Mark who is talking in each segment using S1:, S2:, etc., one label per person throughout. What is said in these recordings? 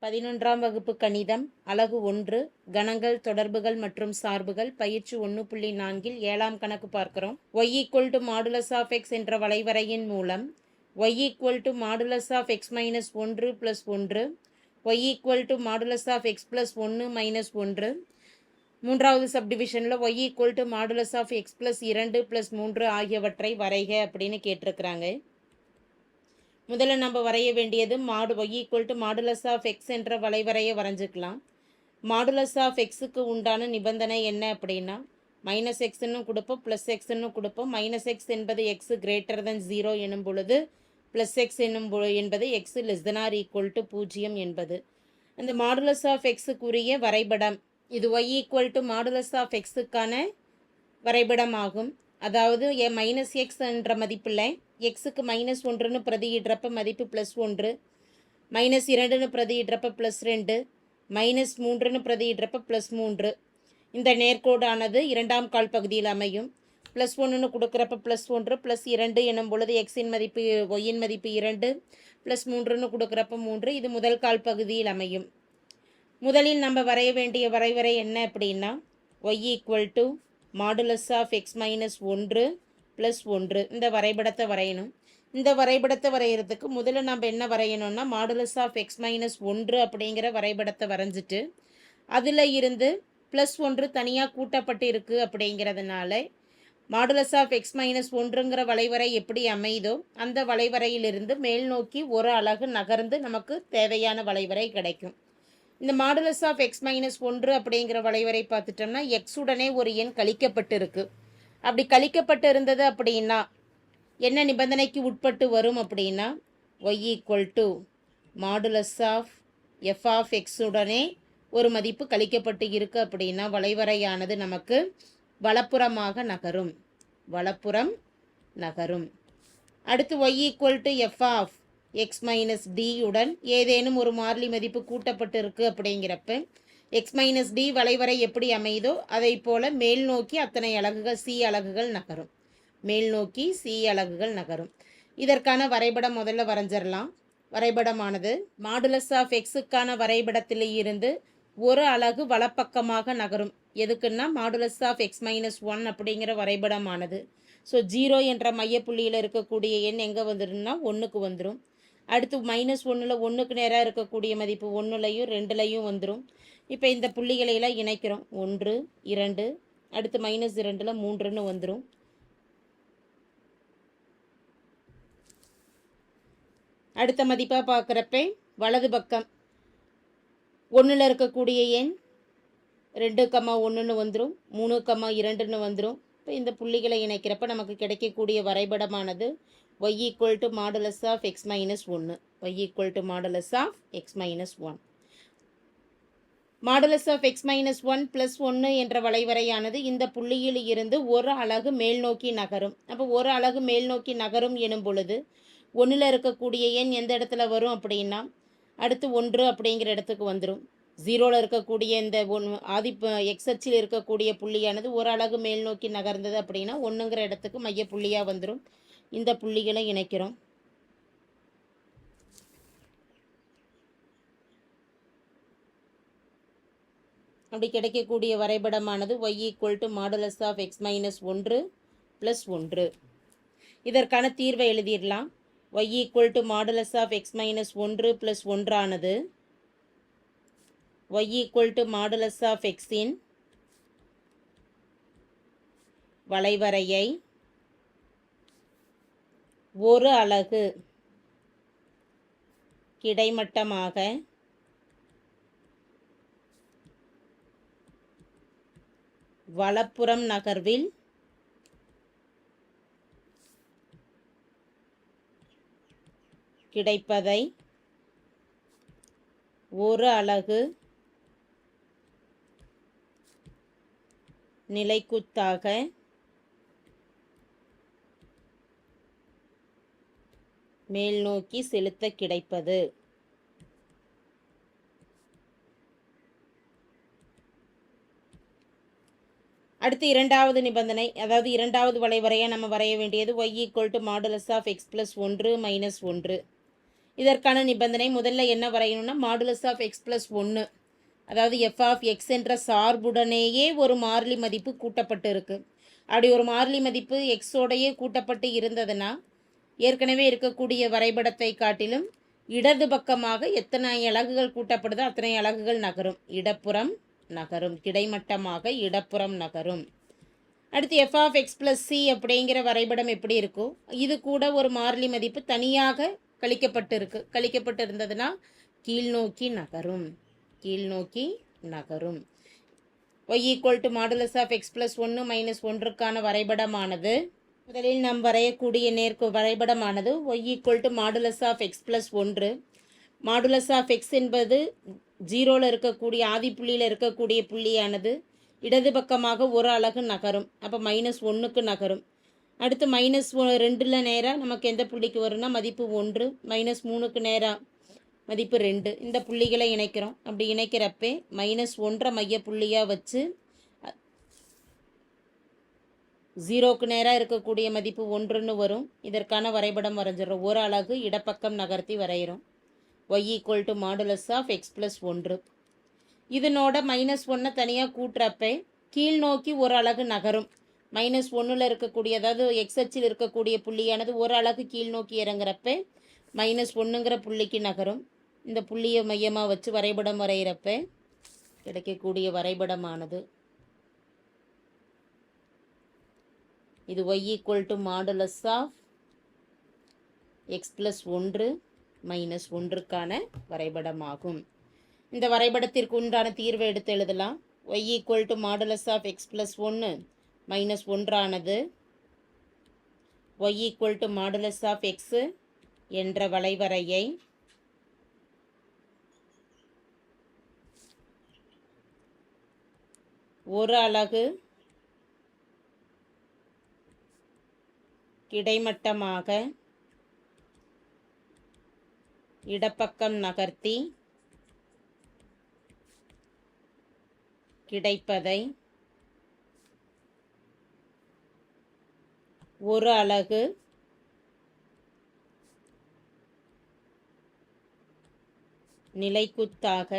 S1: 11ஆம் வகுப்பு கணிதம் அலகு 1 கணங்கள் தொடர்புகள் மற்றும் சார்புகள் பயிற்சி 1.4 ஏழாம் கணக்கு பார்க்கிறோம். y = மாடுலஸ் ஆஃப் எக்ஸ் என்ற வளைவரையின் மூலம் y = modulus of x minus 1 + 1 y = modulus of x + 1 - 1 மூன்றாவது சப்டிவிஷனில் y = மாடுலஸ் ஆஃப் எக்ஸ் + 2 + 3 ஆகியவற்றை வரைக அப்படின்னு கேட்டிருக்கிறாங்க. முதல்ல நம்ம வரைய வேண்டியது y = மாடுலஸ் ஆஃப் எக்ஸ் என்ற வளைவரையை வரைஞ்சிக்கலாம். மாடுலஸ் ஆஃப் எக்ஸுக்கு உண்டான நிபந்தனை என்ன அப்படின்னா -xன்னு கொடுப்போம், +xன்னு கொடுப்போம். -x என்பது x > 0 எனும் பொழுது +x என்பது x <= 0 என்பது அந்த மாடுலஸ் ஆஃப் எக்ஸுக்குரிய வரைபடம். இது y = மாடுலஸ் ஆஃப் எக்ஸுக்கான வரைபடம் ஆகும். அதாவது -x என்ற மதிப்பில் எக்ஸுக்கு -1ன்னு பிரதியிடுறப்ப மதிப்பு +1, -2ன்னு பிரதியிடுறப்ப +2, -3ன்னு பிரதியிடுறப்ப +3. இந்த நேர்கோடானது இரண்டாம் கால் பகுதியில் அமையும். +1ன்னு கொடுக்குறப்ப +1, +2 எனும் பொழுது எக்ஸின் மதிப்பு ஒய்யின் மதிப்பு 2, +3ன்னு கொடுக்குறப்ப 3. இது முதல் கால் பகுதியில் அமையும். முதலில் நம்ம வரைய வேண்டிய வரைவரை என்ன அப்படின்னா y = modulus of x minus 1 + 1 இந்த வரைபடத்தை வரையணும். இந்த வரைபடத்தை வரைகிறதுக்கு முதல்ல நம்ம என்ன வரையணும்னா மாடுலஸ் ஆஃப் எக்ஸ் மைனஸ் 1 அப்படிங்கிற வரைபடத்தை வரைஞ்சிட்டு அதில் இருந்து +1 தனியாக கூட்டப்பட்டு இருக்குது அப்படிங்கிறதுனால மாடுலஸ் ஆஃப் எக்ஸ் மைனஸ் 1ங்கிற வளைவரை எப்படி அமைதோ அந்த வளைவரையிலிருந்து மேல் நோக்கி ஒரு அலகு நகர்ந்து நமக்கு தேவையான வளைவரை கிடைக்கும். இந்த மாடுலஸ் ஆஃப் எக்ஸ் மைனஸ் 1 அப்படிங்கிற வளைவரை பார்த்துட்டோம்னா எக்ஸ் உடனே ஒரு எண் கழிக்கப்பட்டு இருக்கு. அப்படி கழிக்கப்பட்டு இருந்தது அப்படின்னா என்ன நிபந்தனைக்கு உட்பட்டு வரும் அப்படின்னா y = modulus of f of x உடனே ஒரு மதிப்பு கழிக்கப்பட்டு இருக்கு அப்படின்னா வளைவரையானது நமக்கு வலப்புறமாக நகரும். அடுத்து y = f of x minus d உடன் ஏதேனும் ஒரு மாறிலி மதிப்பு கூட்டப்பட்டு இருக்கு அப்படிங்கிறப்ப எக்ஸ் மைனஸ் டி வளைவரை எப்படி அமைதோ அதை போல மேல் நோக்கி அத்தனை அலகுகள் சி அலகுகள் நகரும். இதற்கான வரைபடம் முதல்ல வரைஞ்சிடலாம். வரைபடமானது மாடுலஸ் ஆஃப் எக்ஸுக்கான வரைபடத்தில் இருந்து ஒரு அலகு வலப்பக்கமாக நகரும். எதுக்குன்னா மாடுலஸ் ஆஃப் எக்ஸ் மைனஸ் 1 அப்படிங்கிற வரைபடமானது. ஸோ 0 என்ற மையப்புள்ளியில் இருக்கக்கூடிய எண் எங்கே வந்துடும்னா 1க்கு வந்துடும். அடுத்து -1ல் 1க்கு நேராக இருக்கக்கூடிய மதிப்பு 1லையும் 2லையும் வந்துடும். இப்போ இந்த புள்ளிகளையெல்லாம் இணைக்கிறோம். 1, 2, அடுத்து -2ல் 3ன்னு வந்துடும். அடுத்த மதிப்பாக பார்க்குறப்ப வலது பக்கம் 1ல் இருக்கக்கூடிய எண் 2,1ன்னு வந்துடும், 3,2ன்னு வந்துடும். இப்போ இந்த புள்ளிகளை இணைக்கிறப்ப நமக்கு கிடைக்கக்கூடிய வரைபடமானது y = modulus of x minus 1. Modulus of x minus 1. Modulus of x minus 1 + 1 என்ற வளைவரையானது இந்த புள்ளியில் இருந்து ஒரு அலகு மேல் நோக்கி நகரும். அப்போ ஒரு அலகு மேல் நோக்கி நகரும் எனும் பொழுது 1ல் இருக்கக்கூடிய எண் எந்த இடத்துல வரும் அப்படின்னா அடுத்து 1 அப்படிங்கிற இடத்துக்கு வந்துடும். 0ல் இருக்கக்கூடிய இந்த எக்ஸ் அச்சில் இருக்கக்கூடிய புள்ளியானது ஒரு அலகு மேல் நோக்கி நகர்ந்தது அப்படின்னா 1ங்கிற இடத்துக்கு மைய புள்ளியாக வந்துடும். இந்த புள்ளிகளை இணைக்கிறோம். அப்படி கிடைக்கக்கூடிய வரைபடமானது y = modulus of x minus 1 + 1. இதற்கான தீர்வை எழுதிடலாம். y = modulus of x minus 1 + 1 ஆனது y = மாடுலஸ் ஆஃப் எக்ஸின் வளைவரையை ஒரு அலகு கிடைமட்டமாக வலப்புறம் நகர்வில் கிடைப்பதை ஒரு அலகு நிலைக்குத்தாக மேல் நோக்கி செலுத்த கிடைப்பது. அடுத்து இரண்டாவது நிபந்தனை, அதாவது இரண்டாவது வளைவரையை நம்ம வரைய வேண்டியது y = மாடுலஸ் ஆஃப் எக்ஸ் + 1 - 1. இதற்கான நிபந்தனை முதல்ல என்ன வரையணும்னா மாடுலஸ் ஆஃப் எக்ஸ் ப்ளஸ் 1, அதாவது எஃப் ஆஃப் எக்ஸ் என்ற சார்புடனேயே ஒரு மாறிலி மதிப்பு கூட்டப்பட்டு இருக்கு. அப்படி ஒரு மாறிலி மதிப்பு எக்ஸோடையே கூட்டப்பட்டு இருந்ததுன்னா ஏற்கனவே இருக்கக்கூடிய வரைபடத்தை காட்டிலும் இடது பக்கமாக எத்தனை அலகுகள் கூட்டப்படுதோ அத்தனை அலகுகள் நகரும், இடப்புறம் நகரும், கிடைமட்டமாக இடப்புறம் நகரும். அடுத்து f of x plus c அப்படிங்கிற வரைபடம் எப்படி இருக்கும், இது கூட ஒரு மாறிலி மதிப்பு தனியாக கழிக்கப்பட்டு இருந்ததுன்னா கீழ்நோக்கி நகரும், கீழ்நோக்கி நகரும். y equal to modulus of x plus 1 minus 1க்கான வரைபடமானது முதலில் நாம் வரையக்கூடிய வரைபடமானது y equal to modulus of x plus 1. Modulus of x என்பது 0ல் இருக்கக்கூடிய ஆதிப்புள்ளியில் இருக்கக்கூடிய புள்ளியானது இடது பக்கமாக ஒரு அலகு நகரும், அப்போ -1க்கு நகரும். அடுத்து -2ல் நேராக நமக்கு எந்த புள்ளிக்கு வரும்னா மதிப்பு 1, -3க்கு நேராக மதிப்பு 2. இந்த புள்ளிகளை இணைக்கிறோம். அப்படி இணைக்கிறப்பே -1 மைய புள்ளியாக வச்சு 0க்கு நேராக இருக்கக்கூடிய மதிப்பு 1ன்னு வரும். இதற்கான வரைபடம் வரைஞ்சிடறோம். ஒரு அலகு இடப்பக்கம் நகர்த்தி வரைகிறோம். y equal to modulus of x plus 1. இதனோட -1 தனியாக கூட்டுறப்ப கீழ் நோக்கி ஒரு அலகு நகரும். -1ல் இருக்கக்கூடிய, அதாவது எக்ஸ் அச்சில் இருக்கக்கூடிய புள்ளியானது ஒரு அலகு கீழ் நோக்கி இறங்குறப்ப -1ங்கிற புள்ளிக்கு நகரும். இந்த புள்ளியை மையமாக வச்சு வரைபடம் வரைகிறப்ப கிடைக்கக்கூடிய வரைபடமானது இது y equal to modulus of x plus 1 minus 1க்கான வரைபடமாகும். இந்த வரைபடத்திற்கு உண்டான தீர்வை எடுத்து எழுதலாம். y equal to modulus of x plus 1 minus 1ஆனது y equal to modulus of x என்ற வளைவரையை ஒரு அலகு கிடைமட்டமாக இடப்பக்கம் நகர்த்தி கிடைப்பதை ஒரு அலகு நிலைக்குத்தாக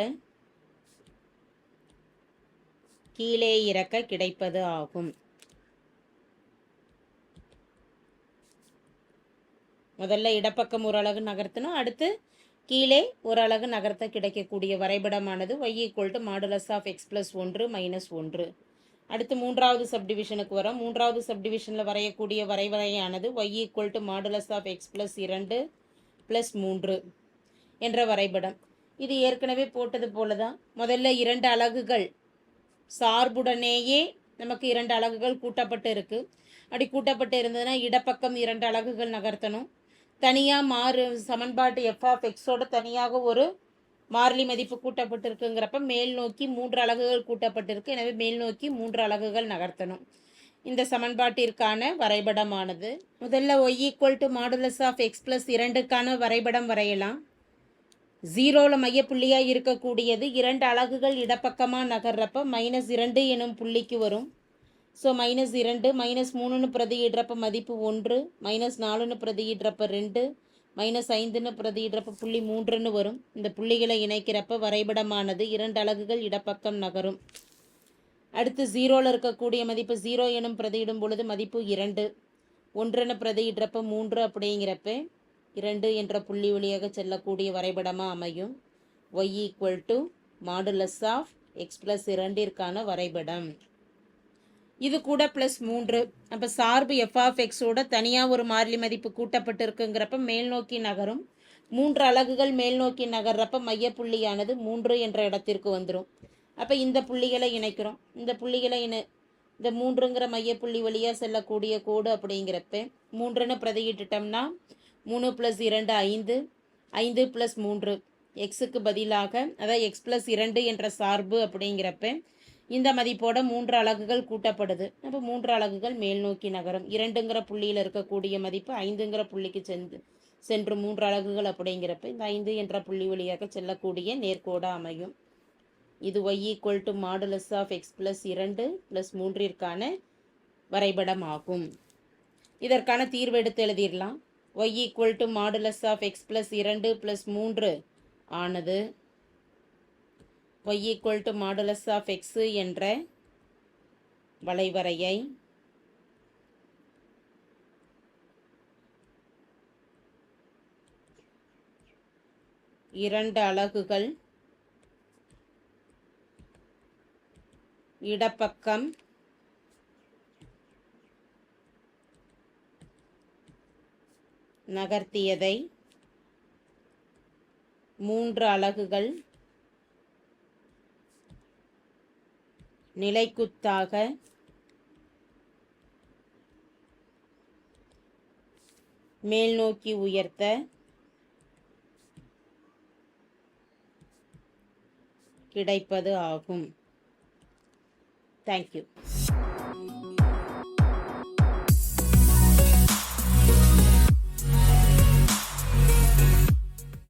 S1: கீழே இறக்க கிடைப்பது ஆகும். முதல்ல இடப்பக்கம் ஒரு அலகு நகர்த்தணும், அடுத்து கீழே ஒரு அலகு நகர்த்த கிடைக்கக்கூடிய வரைபடமானது y equal to modulus of x plus 1 minus 1. அடுத்து மூன்றாவது சப்டிவிஷனுக்கு வரோம். மூன்றாவது சப்டிவிஷனில் வரையக்கூடிய வரைவரையானது y equal to modulus of x plus 2 plus 3 என்ற வரைபடம். இது ஏற்கனவே போட்டது போல தான். முதல்ல 2 அலகுகள் சார்புடனேயே நமக்கு 2 அலகுகள் கூட்டப்பட்டு இருக்குது. அப்படி கூட்டப்பட்டு இருந்ததுன்னா இடப்பக்கம் 2 அலகுகள் நகர்த்தணும். தனியாக சமன்பாட்டு எஃப் ஆஃப் எக்ஸோட தனியாக ஒரு மாறிலி மதிப்பு கூட்டப்பட்டிருக்குங்கிறப்ப மேல் நோக்கி 3 அலகுகள் கூட்டப்பட்டிருக்கு. எனவே மேல் நோக்கி 3 அலகுகள் நகர்த்தணும். இந்த சமன்பாட்டிற்கான வரைபடமானது முதல்ல y equal to modulus of x plus 2க்கான வரைபடம் வரையலாம். 0ல் மையப்புள்ளியாக இருக்கக்கூடியது 2 அலகுகள் இடப்பக்கமாக நகர்றப்ப -2 எனும் புள்ளிக்கு வரும். ஸோ -2 -3ன்னு பிரதியிடுறப்ப மதிப்பு 1, -4ன்னு பிரதியிடுறப்ப 2, -5ன்னு பிரதியிடுறப்ப புள்ளி 3ன்னு வரும். இந்த புள்ளிகளை இணைக்கிறப்ப வரைபடமானது 2 அலகுகள் இடப்பக்கம் நகரும். அடுத்து 0ல் இருக்கக்கூடிய மதிப்பு 0 எனும் பிரதியிடும் பொழுது மதிப்பு 2, 1ன்னு பிரதியிடுறப்ப 3 அப்படிங்கிறப்ப 2 என்ற புள்ளி வழியாக செல்லக்கூடிய வரைபடமாக அமையும். y equal to modulus of x plus 2ற்கான வரைபடம். இது கூட +3. அப்போ சார்பு எஃப் ஆஃப் எக்ஸோட தனியாக ஒரு மாறிலி மதிப்பு கூட்டப்பட்டு இருக்குங்கிறப்ப மேல் நோக்கி நகரும். 3 அலகுகள் மேல் நோக்கி நகர்றப்ப மையப்புள்ளியானது 3 என்ற இடத்திற்கு வந்துடும். அப்போ இந்த புள்ளிகளை இணைக்கிறோம். இந்த புள்ளிகளை இந்த 3ங்கிற மையப்புள்ளி வழியாக செல்லக்கூடிய கோடு அப்படிங்கிறப்ப 3ன்னு பிரதியிட்டுட்டோம்னா 3 + 2 5, 5 + 3 எக்ஸுக்கு பதிலாக, அதாவது எக்ஸ் ப்ளஸ் 2 என்ற சார்பு அப்படிங்கிறப்ப இந்த மதிப்போட 3 அலகுகள் கூட்டப்படுது. அப்போ 3 அலகுகள் மேல் நோக்கி நகரும். 2ங்கிற புள்ளியில் இருக்கக்கூடிய மதிப்பு 5ங்கிற புள்ளிக்கு சென்று 3 அலகுகள் அப்படிங்கிறப்ப இந்த 5 என்ற புள்ளி வழியாக செல்லக்கூடிய நேர்கோடாக அமையும். இது y equal to modulus of x plus 2 plus 3ற்கான வரைபடம் ஆகும். இதற்கான தீர்வு எடுத்து எழுதிடலாம். y equal to modulus of x plus 2 plus 3 ஆனது y equal to modulus of x என்ற வளைவரையை இரண்டு அலகுகள் இடப்பக்கம் நகர்த்தியதை 3 அலகுகள் நிலைக்குத்தாக மேல் நோக்கி உயர்த்த கிடைப்பது ஆகும். தேங்க்யூ.